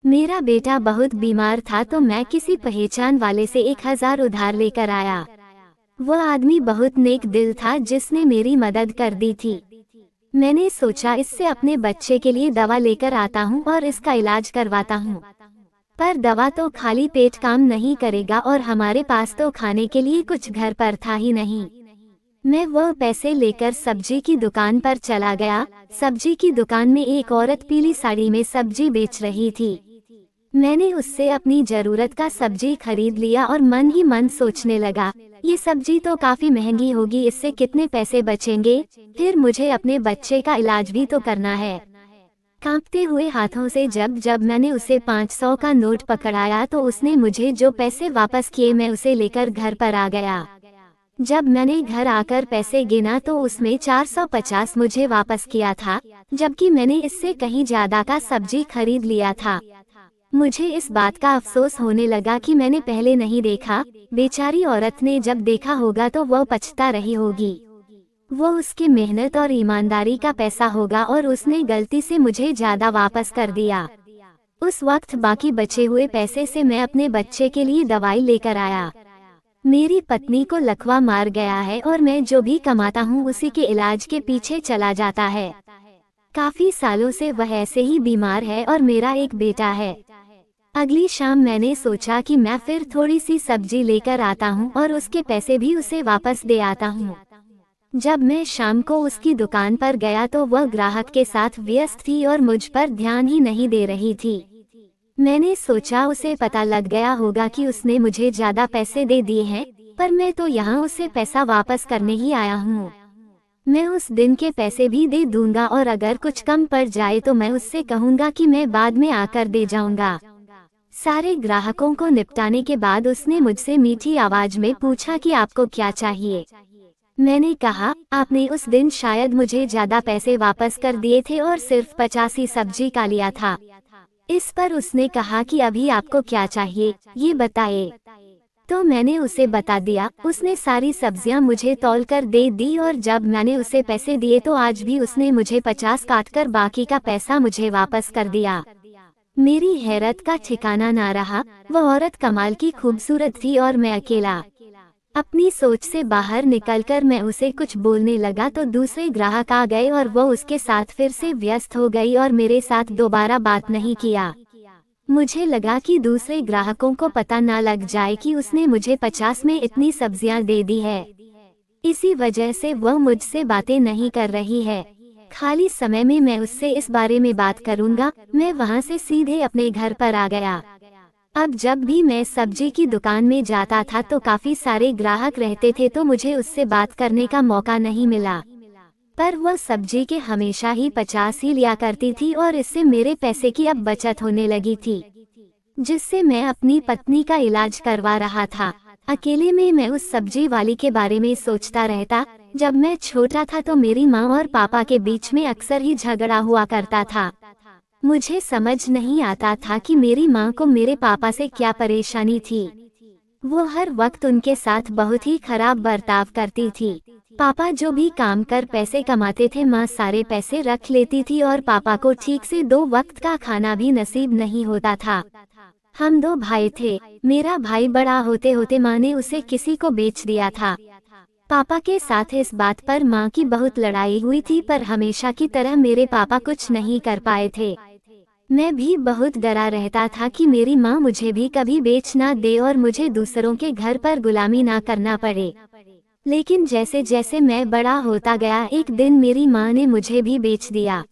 मेरा बेटा बहुत बीमार था तो मैं किसी पहचान वाले से 1000 उधार लेकर आया। वह आदमी बहुत नेक दिल था जिसने मेरी मदद कर दी थी। मैंने सोचा इससे अपने बच्चे के लिए दवा लेकर आता हूँ और इसका इलाज करवाता हूँ। पर दवा तो खाली पेट काम नहीं करेगा और हमारे पास तो खाने के लिए कुछ घर पर था ही नहीं। मैं वह पैसे लेकर सब्जी की दुकान पर चला गया। सब्जी की दुकान में एक औरत पीली साड़ी में सब्जी बेच रही थी। मैंने उससे अपनी जरूरत का सब्जी खरीद लिया और मन ही मन सोचने लगा, ये सब्जी तो काफी महंगी होगी, इससे कितने पैसे बचेंगे, फिर मुझे अपने बच्चे का इलाज भी तो करना है। कांपते हुए हाथों से जब जब मैंने उसे 500 का नोट पकड़ाया तो उसने मुझे जो पैसे वापस किए मैं उसे लेकर घर पर आ गया। जब मैंने घर आकर पैसे गिना तो उसमें 450 मुझे वापस किया था, जबकि मैंने इससे कहीं ज्यादा का सब्जी खरीद लिया था। मुझे इस बात का अफसोस होने लगा कि मैंने पहले नहीं देखा। बेचारी औरत ने जब देखा होगा तो वह पछता रही होगी। वो उसकी मेहनत और ईमानदारी का पैसा होगा और उसने गलती से मुझे ज्यादा वापस कर दिया। उस वक्त बाकी बचे हुए पैसे से मैं अपने बच्चे के लिए दवाई लेकर आया। मेरी पत्नी को लकवा मार गया है और मैं जो भी कमाता हूँ उसी के इलाज के पीछे चला जाता है। काफी सालों से वह ऐसे ही बीमार है और मेरा एक बेटा है। अगली शाम मैंने सोचा कि मैं फिर थोड़ी सी सब्जी लेकर आता हूँ और उसके पैसे भी उसे वापस दे आता हूँ। जब मैं शाम को उसकी दुकान पर गया तो वह ग्राहक के साथ व्यस्त थी और मुझ पर ध्यान ही नहीं दे रही थी। मैंने सोचा उसे पता लग गया होगा कि उसने मुझे ज्यादा पैसे दे दिए हैं, पर मैं तो यहाँ उसे पैसा वापस करने ही आया हूँ। मैं उस दिन के पैसे भी दे दूंगा और अगर कुछ कम पड़ जाए तो मैं उससे कहूँगा कि मैं बाद में आकर दे जाऊंगा। सारे ग्राहकों को निपटाने के बाद उसने मुझसे मीठी आवाज में पूछा कि आपको क्या चाहिए। मैंने कहा, आपने उस दिन शायद मुझे ज्यादा पैसे वापस कर दिए थे और सिर्फ 50 ही सब्जी का लिया था। इस पर उसने कहा कि अभी आपको क्या चाहिए, ये बताइए। तो मैंने उसे बता दिया। उसने सारी सब्जियां मुझे तौल कर दे दी और जब मैंने उसे पैसे दिए तो आज भी उसने मुझे 50 काटकर बाकी का पैसा मुझे वापस कर दिया। मेरी हैरत का ठिकाना ना रहा। वह औरत कमाल की खूबसूरत थी और मैं अकेला। अपनी सोच से बाहर निकलकर मैं उसे कुछ बोलने लगा तो दूसरे ग्राहक आ गए और वो उसके साथ फिर से व्यस्त हो गई और मेरे साथ दोबारा बात नहीं किया। मुझे लगा कि दूसरे ग्राहकों को पता ना लग जाए कि उसने मुझे 50 में इतनी सब्जियां दे दी है। इसी वजह से वह मुझसे बातें नहीं कर रही है। खाली समय में मैं उससे इस बारे में बात करूंगा। मैं वहां से सीधे अपने घर पर आ गया। अब जब भी मैं सब्जी की दुकान में जाता था तो काफी सारे ग्राहक रहते थे तो मुझे उससे बात करने का मौका नहीं मिला। पर वह सब्जी के हमेशा ही 50 ही लिया करती थी और इससे मेरे पैसे की अब बचत होने लगी थी, जिससे मैं अपनी पत्नी का इलाज करवा रहा था। अकेले में मैं उस सब्जी वाली के बारे में सोचता रहता। जब मैं छोटा था तो मेरी माँ और पापा के बीच में अक्सर ही झगड़ा हुआ करता था। मुझे समझ नहीं आता था कि मेरी माँ को मेरे पापा से क्या परेशानी थी। वो हर वक्त उनके साथ बहुत ही खराब बर्ताव करती थी। पापा जो भी काम कर पैसे कमाते थे माँ सारे पैसे रख लेती थी और पापा को ठीक से 2 वक्त का खाना भी नसीब नहीं होता था। हम 2 भाई थे। मेरा भाई बड़ा होते होते माँ ने उसे किसी को बेच दिया था। पापा के साथ इस बात पर माँ की बहुत लड़ाई हुई थी, पर हमेशा की तरह मेरे पापा कुछ नहीं कर पाए थे। मैं भी बहुत डरा रहता था कि मेरी माँ मुझे भी कभी बेच ना दे और मुझे दूसरों के घर पर गुलामी ना करना पड़े। लेकिन जैसे जैसे मैं बड़ा होता गया एक दिन मेरी माँ ने मुझे भी बेच दिया।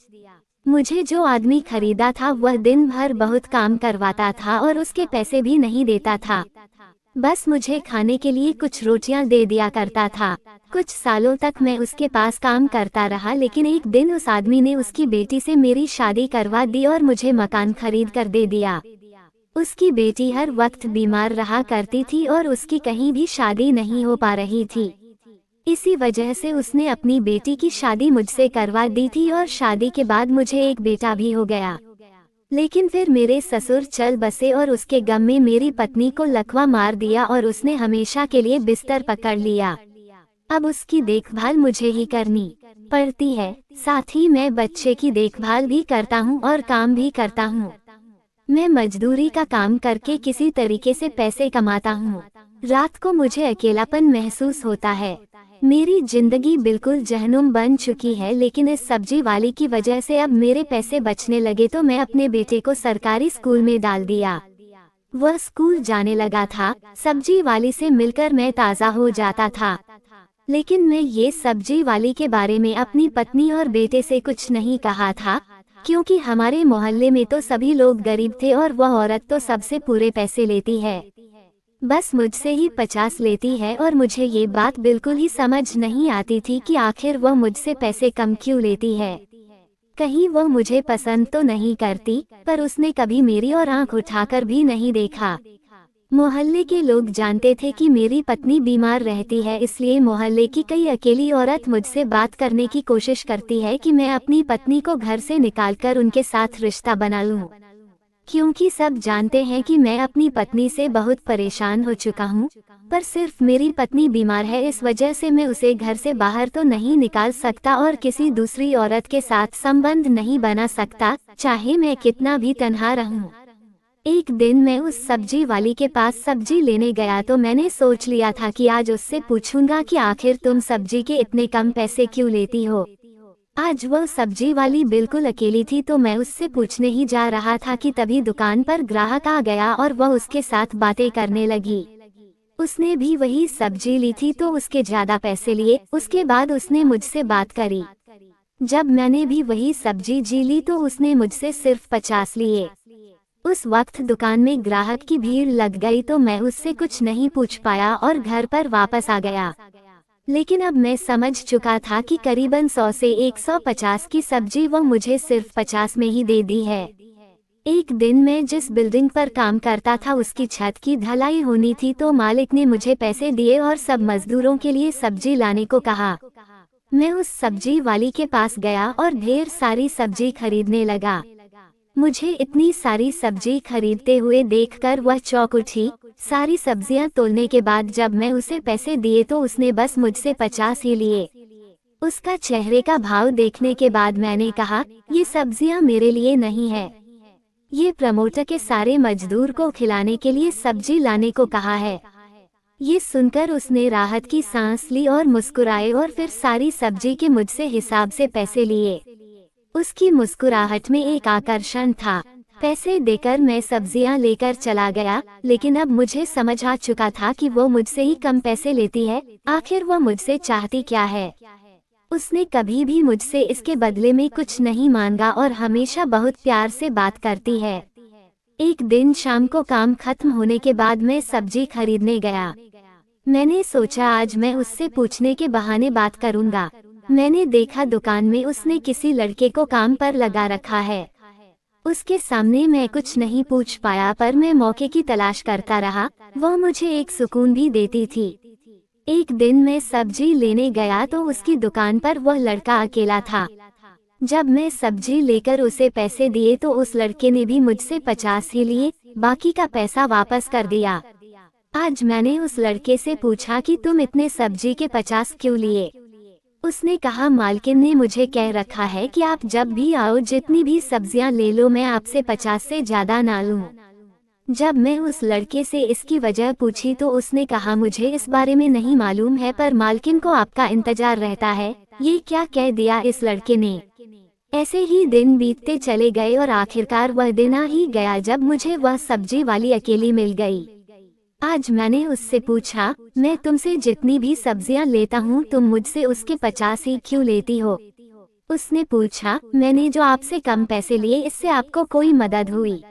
मुझे जो आदमी खरीदा था वह दिन भर बहुत काम करवाता था और उसके पैसे भी नहीं देता था। बस मुझे खाने के लिए कुछ रोटियां दे दिया करता था। कुछ सालों तक मैं उसके पास काम करता रहा, लेकिन एक दिन उस आदमी ने उसकी बेटी से मेरी शादी करवा दी और मुझे मकान खरीद कर दे दिया। उसकी बेटी हर वक्त बीमार रहा करती थी और उसकी कहीं भी शादी नहीं हो पा रही थी। इसी वजह से उसने अपनी बेटी की शादी मुझसे करवा दी थी और शादी के बाद मुझे एक बेटा भी हो गया। लेकिन फिर मेरे ससुर चल बसे और उसके गम में मेरी पत्नी को लकवा मार दिया और उसने हमेशा के लिए बिस्तर पकड़ लिया। अब उसकी देखभाल मुझे ही करनी पड़ती है। साथ ही मैं बच्चे की देखभाल भी करता हूँ और काम भी करता हूँ। मैं मजदूरी का काम करके किसी तरीके से पैसे कमाता हूँ। रात को मुझे अकेलापन महसूस होता है। मेरी जिंदगी बिल्कुल जहन्नुम बन चुकी है, लेकिन इस सब्जी वाली की वजह से अब मेरे पैसे बचने लगे तो मैं अपने बेटे को सरकारी स्कूल में डाल दिया। वह स्कूल जाने लगा था। सब्जी वाली से मिलकर मैं ताज़ा हो जाता था, लेकिन मैं ये सब्जी वाली के बारे में अपनी पत्नी और बेटे से कुछ नहीं कहा था, क्योंकि हमारे मोहल्ले में तो सभी लोग गरीब थे और वह औरत तो सबसे पूरे पैसे लेती है। बस मुझसे ही 50 लेती है और मुझे ये बात बिल्कुल ही समझ नहीं आती थी कि आखिर वह मुझसे पैसे कम क्यों लेती है। कहीं वह मुझे पसंद तो नहीं करती, पर उसने कभी मेरी ओर आंख उठाकर भी नहीं देखा। मोहल्ले के लोग जानते थे कि मेरी पत्नी बीमार रहती है, इसलिए मोहल्ले की कई अकेली औरत मुझसे बात करने की कोशिश करती है कि मैं अपनी पत्नी को घर से निकालकर उनके साथ रिश्ता बना लूं, क्योंकि सब जानते हैं कि मैं अपनी पत्नी से बहुत परेशान हो चुका हूं। पर सिर्फ मेरी पत्नी बीमार है, इस वजह से मैं उसे घर से बाहर तो नहीं निकाल सकता और किसी दूसरी औरत के साथ संबंध नहीं बना सकता, चाहे मैं कितना भी तन्हा रहूं। एक दिन मैं उस सब्जी वाली के पास सब्जी लेने गया तो मैंने सोच लिया था कि आज उससे पूछूंगा कि आखिर तुम सब्जी के इतने कम पैसे क्यों लेती हो। आज वह सब्जी वाली बिल्कुल अकेली थी, तो मैं उससे पूछने ही जा रहा था कि तभी दुकान पर ग्राहक आ गया और वह उसके साथ बातें करने लगी। उसने भी वही सब्जी ली थी तो उसके ज्यादा पैसे लिए। उसके बाद उसने मुझसे बात करी। जब मैंने भी वही सब्जी जी ली तो उसने मुझसे सिर्फ 50 लिए। उस वक्त दुकान में ग्राहक की भीड़ लग गई तो मैं उससे कुछ नहीं पूछ पाया और घर पर वापस आ गया। लेकिन अब मैं समझ चुका था कि करीबन 100 से 150 की सब्जी वो मुझे सिर्फ 50 में ही दे दी है। एक दिन मैं जिस बिल्डिंग पर काम करता था उसकी छत की ढलाई होनी थी, तो मालिक ने मुझे पैसे दिए और सब मजदूरों के लिए सब्जी लाने को कहा। मैं उस सब्जी वाली के पास गया और ढेर सारी सब्जी खरीदने लगा। मुझे इतनी सारी सब्जी खरीदते हुए देखकर वह चौंक उठी। सारी सब्जियां तोलने के बाद जब मैं उसे पैसे दिए तो उसने बस मुझसे 50 ही लिए। उसका चेहरे का भाव देखने के बाद मैंने कहा, ये सब्जियां मेरे लिए नहीं है, ये प्रमोटर के सारे मजदूर को खिलाने के लिए सब्जी लाने को कहा है। ये सुनकर उसने राहत की सांस ली और मुस्कुराए और फिर सारी सब्जी के मुझसे हिसाब से पैसे लिए। उसकी मुस्कुराहट में एक आकर्षण था। पैसे देकर मैं सब्जियां लेकर चला गया, लेकिन अब मुझे समझ आ चुका था कि वो मुझसे ही कम पैसे लेती है। आखिर वो मुझसे चाहती क्या है? उसने कभी भी मुझसे इसके बदले में कुछ नहीं मांगा और हमेशा बहुत प्यार से बात करती है। एक दिन शाम को काम खत्म होने के बाद मैं सब्जी खरीदने गया। मैंने सोचा आज मैं उससे पूछने के बहाने बात करूंगा। मैंने देखा दुकान में उसने किसी लड़के को काम पर लगा रखा है। उसके सामने मैं कुछ नहीं पूछ पाया, पर मैं मौके की तलाश करता रहा। वह मुझे एक सुकून भी देती थी। एक दिन मैं सब्जी लेने गया तो उसकी दुकान पर वह लड़का अकेला था। जब मैं सब्जी लेकर उसे पैसे दिए तो उस लड़के ने भी मुझसे 50 ही लिए, बाकी का पैसा वापस कर दिया। आज मैंने उस लड़के से पूछा कि तुम इतने सब्जी के 50 क्यों लिए? उसने कहा, मालकिन ने मुझे कह रखा है कि आप जब भी आओ जितनी भी सब्जियां ले लो, मैं आपसे 50 से ज्यादा ना लूं। जब मैं उस लड़के से इसकी वजह पूछी तो उसने कहा, मुझे इस बारे में नहीं मालूम है, पर मालकिन को आपका इंतजार रहता है। ये क्या कह दिया इस लड़के ने। ऐसे ही दिन बीतते चले गए और आखिरकार वह दिन आ ही गया जब मुझे वह सब्जी वाली अकेली मिल गई। आज मैंने उससे पूछा, मैं तुमसे जितनी भी सब्जियां लेता हूँ तुम मुझसे उसके 50 ही क्यों लेती हो? उसने पूछा, मैंने जो आपसे कम पैसे लिए इससे आपको कोई मदद हुई?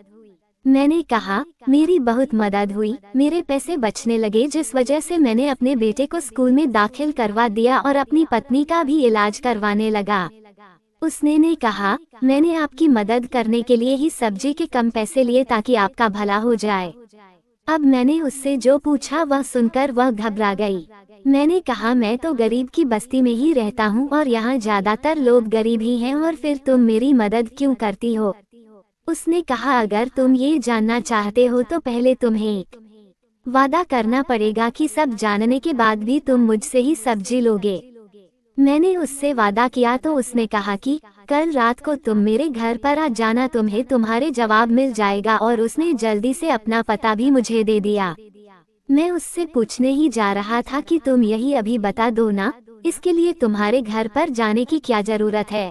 मैंने कहा, मेरी बहुत मदद हुई। मेरे पैसे बचने लगे, जिस वजह से मैंने अपने बेटे को स्कूल में दाखिल करवा दिया और अपनी पत्नी का भी इलाज करवाने लगा। उसने ने कहा, मैंने आपकी मदद करने के लिए ही सब्जी के कम पैसे लिए ताकि आपका भला हो जाए। अब मैंने उससे जो पूछा वह सुनकर वह घबरा गई। मैंने कहा, मैं तो गरीब की बस्ती में ही रहता हूँ और यहाँ ज्यादातर लोग गरीब ही हैं, और फिर तुम मेरी मदद क्यों करती हो? उसने कहा, अगर तुम ये जानना चाहते हो तो पहले तुम्हें एक वादा करना पड़ेगा कि सब जानने के बाद भी तुम मुझसे ही सब्जी लोगे। मैंने उससे वादा किया तो उसने कहा कि कल रात को तुम मेरे घर पर आ जाना, तुम्हें तुम्हारे जवाब मिल जाएगा, और उसने जल्दी से अपना पता भी मुझे दे दिया। मैं उससे पूछने ही जा रहा था कि तुम यही अभी बता दो ना, इसके लिए तुम्हारे घर पर जाने की क्या जरूरत है।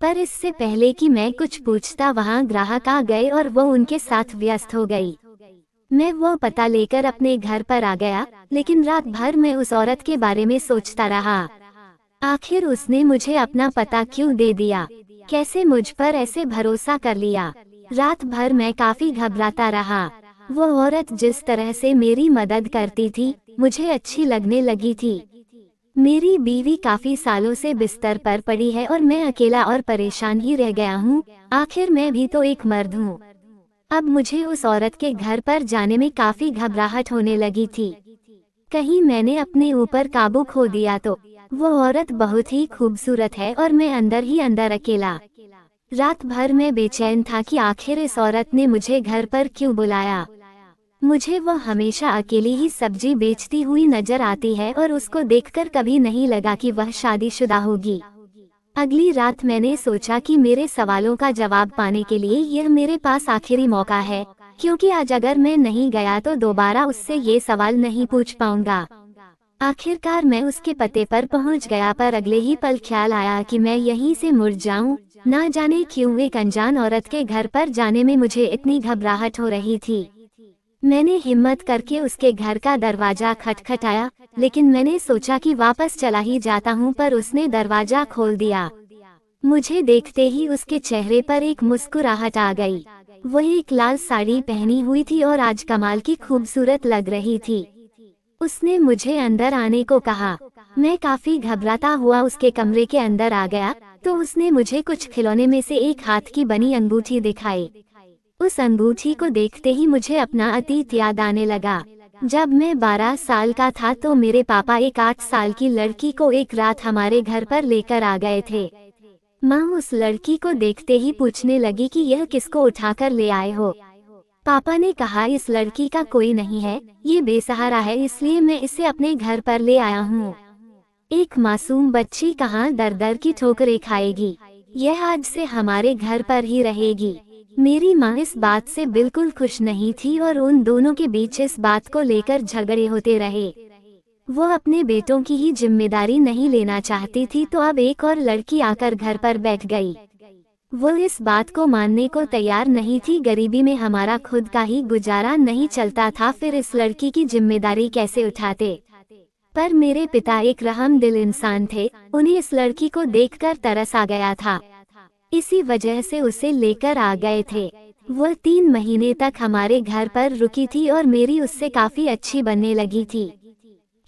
पर इससे पहले कि मैं कुछ पूछता वहाँ ग्राहक आ गए और वो उनके साथ व्यस्त हो गई। मैं वो पता लेकर अपने घर पर आ गया, लेकिन रात भर मैं उस औरत के बारे में सोचता रहा। आखिर उसने मुझे अपना पता क्यों दे दिया? कैसे मुझ पर ऐसे भरोसा कर लिया? रात भर मैं काफी घबराता रहा। वो औरत जिस तरह से मेरी मदद करती थी, मुझे अच्छी लगने लगी थी। मेरी बीवी काफी सालों से बिस्तर पर पड़ी है और मैं अकेला और परेशान ही रह गया हूँ। आखिर मैं भी तो एक मर्द हूँ। अब मुझे उस औरत के घर पर जाने में काफी घबराहट होने लगी थी। कहीं मैंने अपने ऊपर काबू खो दिया तो। वो औरत बहुत ही खूबसूरत है और मैं अंदर ही अंदर अकेला। रात भर मैं बेचैन था कि आखिर इस औरत ने मुझे घर पर क्यों बुलाया। मुझे वह हमेशा अकेली ही सब्जी बेचती हुई नजर आती है और उसको देखकर कभी नहीं लगा कि वह शादीशुदा होगी। अगली रात मैंने सोचा कि मेरे सवालों का जवाब पाने के लिए यह मेरे पास आखिरी मौका है, क्योंकि आज अगर मैं नहीं गया तो दोबारा उससे ये सवाल नहीं पूछ पाऊंगा। आखिरकार मैं उसके पते पर पहुंच गया, पर अगले ही पल ख्याल आया कि मैं यहीं से मुड़ जाऊं। ना जाने क्यों एक अनजान औरत के घर पर जाने में मुझे इतनी घबराहट हो रही थी। मैंने हिम्मत करके उसके घर का दरवाजा खटखटाया, लेकिन मैंने सोचा कि वापस चला ही जाता हूँ, पर उसने दरवाजा खोल दिया। मुझे देखते ही उसके चेहरे पर एक मुस्कुराहट आ गई। वह एक लाल साड़ी पहनी हुई थी और आज कमाल की खूबसूरत लग रही थी। उसने मुझे अंदर आने को कहा। मैं काफी घबराता हुआ उसके कमरे के अंदर आ गया, तो उसने मुझे कुछ खिलौने में से एक हाथ की बनी अंगूठी दिखाई। उस अंगूठी को देखते ही मुझे अपना अतीत याद आने लगा। जब मैं 12 साल का था तो मेरे पापा एक 8 साल की लड़की को एक रात हमारे घर पर लेकर आ गए थे। माँ उस लड़की को देखते ही पूछने लगी कि यह किसको उठाकर ले आए हो। पापा ने कहा इस लड़की का कोई नहीं है, ये बेसहारा है, इसलिए मैं इसे अपने घर पर ले आया हूँ। एक मासूम बच्ची कहाँ दर दर की ठोकरें खाएगी। यह आज से हमारे घर पर ही रहेगी। मेरी माँ इस बात से बिल्कुल खुश नहीं थी और उन दोनों के बीच इस बात को लेकर झगड़े होते रहे। वो अपने बेटों की ही जिम्मेदारी नहीं लेना चाहती थी, तो अब एक और लड़की आकर घर पर बैठ गई। वो इस बात को मानने को तैयार नहीं थी। गरीबी में हमारा खुद का ही गुजारा नहीं चलता था, फिर इस लड़की की जिम्मेदारी कैसे उठाते। पर मेरे पिता एक रहमदिल इंसान थे, उन्हें इस लड़की को देखकर तरस आ गया था। इसी वजह से उसे लेकर आ गए थे। वह 3 महीने तक हमारे घर पर रुकी थी और मेरी उससे काफी अच्छी बनने लगी थी।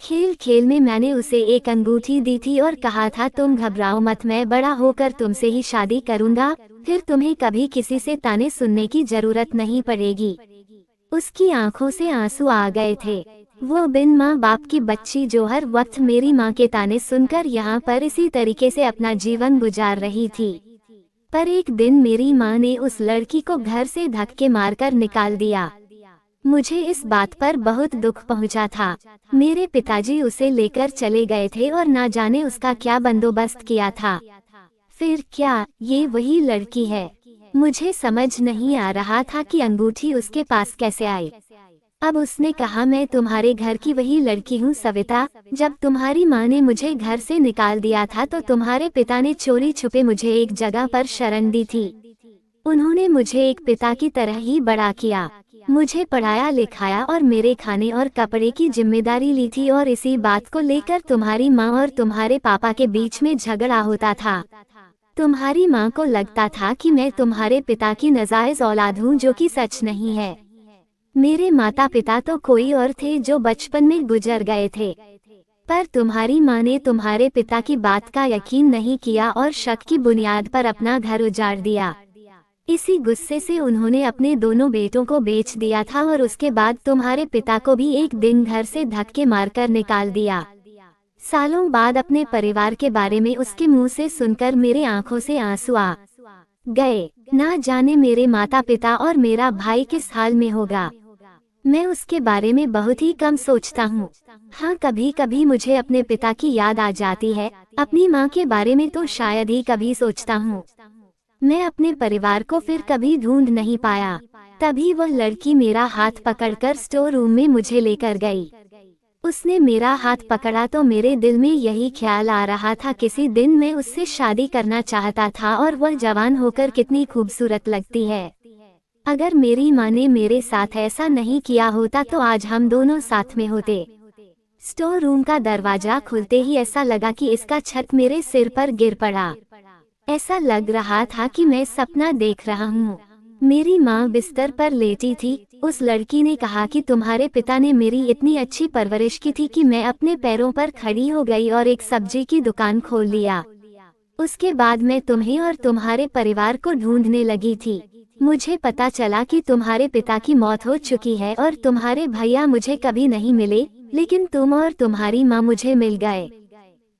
खेल खेल में मैंने उसे एक अंगूठी दी थी और कहा था तुम घबराओ मत, मैं बड़ा होकर तुमसे ही शादी करूंगा, फिर तुम्हें कभी किसी से ताने सुनने की जरूरत नहीं पड़ेगी। उसकी आंखों से आंसू आ गए थे। वो बिन माँ बाप की बच्ची जो हर वक्त मेरी माँ के ताने सुनकर यहाँ पर इसी तरीके से अपना जीवन गुजार रही थी। पर एक दिन मेरी माँ ने उस लड़की को घर से धक्के मारकर निकाल दिया। मुझे इस बात पर बहुत दुख पहुंचा था। मेरे पिताजी उसे लेकर चले गए थे और ना जाने उसका क्या बंदोबस्त किया था। फिर क्या ये वही लड़की है? मुझे समझ नहीं आ रहा था कि अंगूठी उसके पास कैसे आई। अब उसने कहा मैं तुम्हारे घर की वही लड़की हूँ सविता। जब तुम्हारी माँ ने मुझे घर से निकाल दिया था तो तुम्हारे पिता ने चोरी छुपे मुझे एक जगह पर शरण दी थी। उन्होंने मुझे एक पिता की तरह ही बड़ा किया, मुझे पढ़ाया लिखाया और मेरे खाने और कपड़े की जिम्मेदारी ली थी, और इसी बात को लेकर तुम्हारी माँ और तुम्हारे पापा के बीच में झगड़ा होता था। तुम्हारी माँ को लगता था कि मैं तुम्हारे पिता की नाजायज औलाद हूँ, जो कि सच नहीं है। मेरे माता पिता तो कोई और थे जो बचपन में गुजर गए थे, पर तुम्हारी माँ ने तुम्हारे पिता की बात का यकीन नहीं किया और शक की बुनियाद पर अपना घर उजाड़ दिया। इसी गुस्से से उन्होंने अपने दोनों बेटों को बेच दिया था और उसके बाद तुम्हारे पिता को भी एक दिन घर से धक्के मारकर निकाल दिया। सालों बाद अपने परिवार के बारे में उसके मुंह से सुनकर मेरे आंखों से आंसू आ गए। ना जाने मेरे माता पिता और मेरा भाई किस हाल में होगा। मैं उसके बारे में बहुत ही कम सोचता हूँ। हाँ, कभी कभी मुझे अपने पिता की याद आ जाती है, अपनी माँ के बारे में तो शायद ही कभी सोचता हूँ। मैं अपने परिवार को फिर कभी ढूंढ नहीं पाया। तभी वह लड़की मेरा हाथ पकड़कर स्टोर रूम में मुझे लेकर गई। उसने मेरा हाथ पकड़ा तो मेरे दिल में यही ख्याल आ रहा था, किसी दिन मैं उससे शादी करना चाहता था और वह जवान होकर कितनी खूबसूरत लगती है। अगर मेरी माँ ने मेरे साथ ऐसा नहीं किया होता तो आज हम दोनों साथ में होते। स्टोर रूम का दरवाजा खुलते ही ऐसा लगा कि इसका छत मेरे सिर पर गिर पड़ा। ऐसा लग रहा था कि मैं सपना देख रहा हूँ। मेरी माँ बिस्तर पर लेटी थी। उस लड़की ने कहा कि तुम्हारे पिता ने मेरी इतनी अच्छी परवरिश की थी कि मैं अपने पैरों पर खड़ी हो गई और एक सब्जी की दुकान खोल लिया। उसके बाद मैं तुम्हें और तुम्हारे परिवार को ढूंढने लगी थी। मुझे पता चला कि तुम्हारे पिता की मौत हो चुकी है और तुम्हारे भैया मुझे कभी नहीं मिले, लेकिन तुम और तुम्हारी माँ मुझे मिल गए।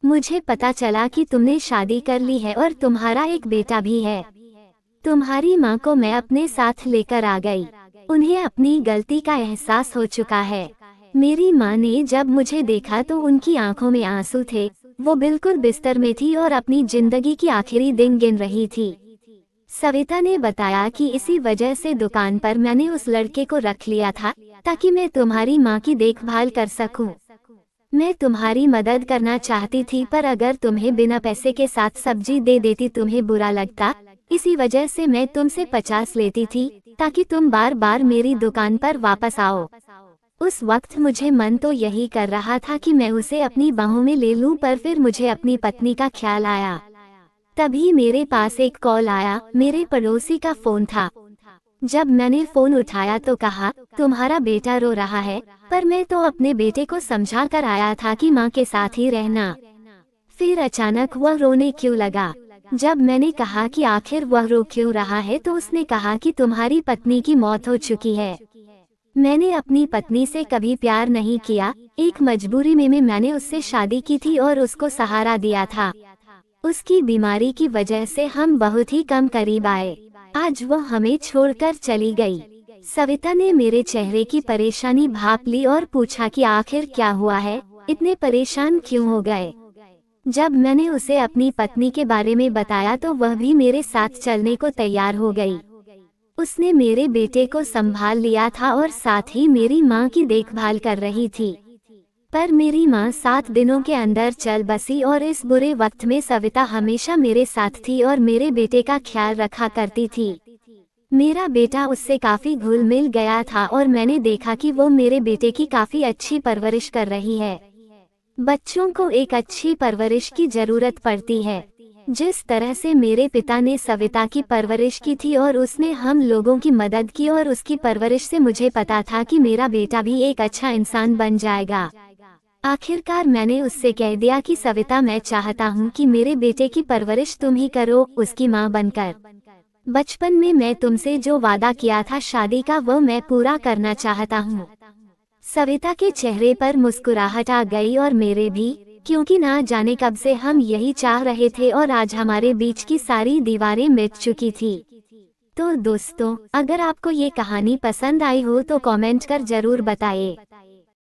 मुझे पता चला कि तुमने शादी कर ली है और तुम्हारा एक बेटा भी है। तुम्हारी माँ को मैं अपने साथ लेकर आ गई। उन्हें अपनी गलती का एहसास हो चुका है। मेरी माँ ने जब मुझे देखा तो उनकी आंखों में आंसू थे। वो बिल्कुल बिस्तर में थी और अपनी जिंदगी की आखिरी दिन गिन रही थी। सविता ने बताया कि इसी वजह से दुकान पर मैंने उस लड़के को रख लिया था, ताकि मैं तुम्हारी माँ की देखभाल कर सकूं। मैं तुम्हारी मदद करना चाहती थी, पर अगर तुम्हें बिना पैसे के साथ सब्जी दे देती तुम्हें बुरा लगता। इसी वजह से मैं तुमसे 50 लेती थी, ताकि तुम बार बार मेरी दुकान पर वापस आओ। उस वक्त मुझे मन तो यही कर रहा था कि मैं उसे अपनी बाहों में ले लूं, पर फिर मुझे अपनी पत्नी का ख्याल आया। तभी मेरे पास एक कॉल आया। मेरे पड़ोसी का फोन था। जब मैंने फोन उठाया तो कहा, तुम्हारा बेटा रो रहा है। पर मैं तो अपने बेटे को समझा कर आया था कि माँ के साथ ही रहना। फिर अचानक वह रोने क्यों लगा। जब मैंने कहा कि आखिर वह रो क्यों रहा है तो उसने कहा कि तुम्हारी पत्नी की मौत हो चुकी है। मैंने अपनी पत्नी से कभी प्यार नहीं किया। एक मजबूरी में मैंने उससे शादी की थी और उसको सहारा दिया था। उसकी बीमारी की वजह से हम बहुत ही कम करीब आए। आज वो हमें छोड़कर चली गई। सविता ने मेरे चेहरे की परेशानी भांप ली और पूछा कि आखिर क्या हुआ है, इतने परेशान क्यों हो गए। जब मैंने उसे अपनी पत्नी के बारे में बताया तो वह भी मेरे साथ चलने को तैयार हो गई। उसने मेरे बेटे को संभाल लिया था और साथ ही मेरी माँ की देखभाल कर रही थी। पर मेरी माँ 7 दिनों के अंदर चल बसी और इस बुरे वक्त में सविता हमेशा मेरे साथ थी और मेरे बेटे का ख्याल रखा करती थी। मेरा बेटा उससे काफी घुल मिल गया था और मैंने देखा कि वो मेरे बेटे की काफी अच्छी परवरिश कर रही है। बच्चों को एक अच्छी परवरिश की जरूरत पड़ती है। जिस तरह से मेरे पिता ने सविता की परवरिश की थी और उसने हम लोगों की मदद की और उसकी परवरिश से मुझे पता था कि मेरा बेटा भी एक अच्छा इंसान बन जाएगा। आखिरकार मैंने उससे कह दिया कि सविता, मैं चाहता हूँ कि मेरे बेटे की परवरिश तुम ही करो, उसकी माँ बनकर। बचपन में मैं तुमसे जो वादा किया था शादी का, वो मैं पूरा करना चाहता हूँ। सविता के चेहरे पर मुस्कुराहट आ गई और मेरे भी, क्योंकि ना जाने कब से हम यही चाह रहे थे और आज हमारे बीच की सारी दीवारें मिट चुकी थी। तो दोस्तों, अगर आपको ये कहानी पसंद आई हो तो कमेंट कर जरूर बताइए।